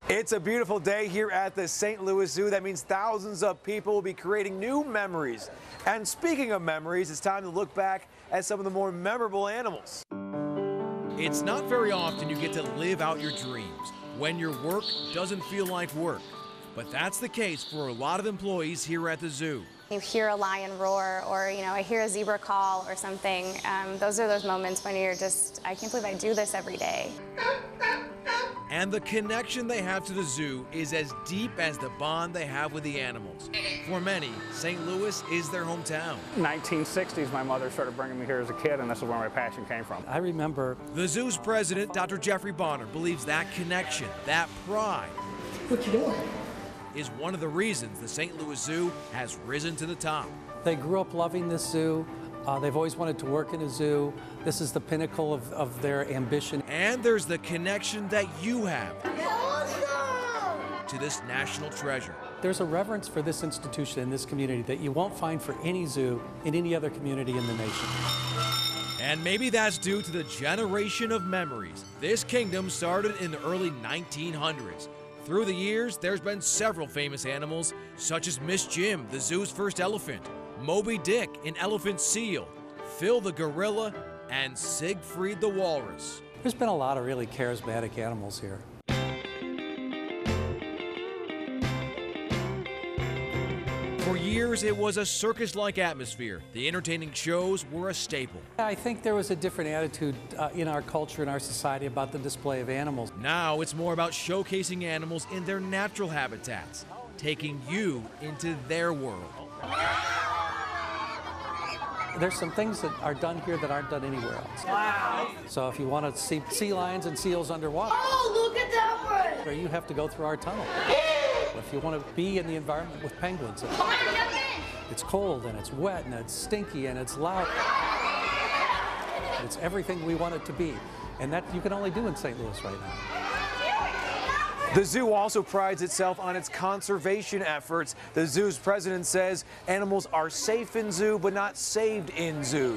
It's a beautiful day here at the St. Louis Zoo. That means thousands of people will be creating new memories. And speaking of memories, it's time to look back at some of the more memorable animals. It's not very often you get to live out your dreams when your work doesn't feel like work. But that's the case for a lot of employees here at the zoo. You hear a lion roar, or I hear a zebra call or something. Those are those moments when you're just, I can't believe I do this every day. And the connection they have to the zoo is as deep as the bond they have with the animals. For many, St. Louis is their hometown. 1960s, my mother started bringing me here as a kid, and this is where my passion came from. I remember. The zoo's president, Dr. Jeffrey Bonner, believes that connection, that pride, What you doing? is one of the reasons the St. Louis Zoo has risen to the top. They grew up loving this zoo. They've always wanted to work in a zoo. This is the pinnacle of their ambition. And there's the connection that you have to this national treasure. There's a reverence for this institution in this community that you won't find for any zoo in any other community in the nation. And maybe that's due to the generation of memories. This kingdom started in the early 1900s. Through the years, there's been several famous animals, such as Miss Jim, the zoo's first elephant, Moby Dick, an elephant seal, Phil the gorilla, and Siegfried the walrus. There's been a lot of really charismatic animals here. For years, it was a circus-like atmosphere. The entertaining shows were a staple. I think there was a different attitude in our culture and our society about the display of animals. Now it's more about showcasing animals in their natural habitats, taking you into their world. There's some things that are done here that aren't done anywhere else. Wow. So if you want to see sea lions and seals underwater, Oh, look at that one! you have to go through our tunnel. If you want to be in the environment with penguins, it's cold and it's wet and it's stinky and it's loud. It's everything we want it to be. And that you can only do in St. Louis right now. The zoo also prides itself on its conservation efforts. The zoo's president says animals are safe in zoo, but not saved in zoos.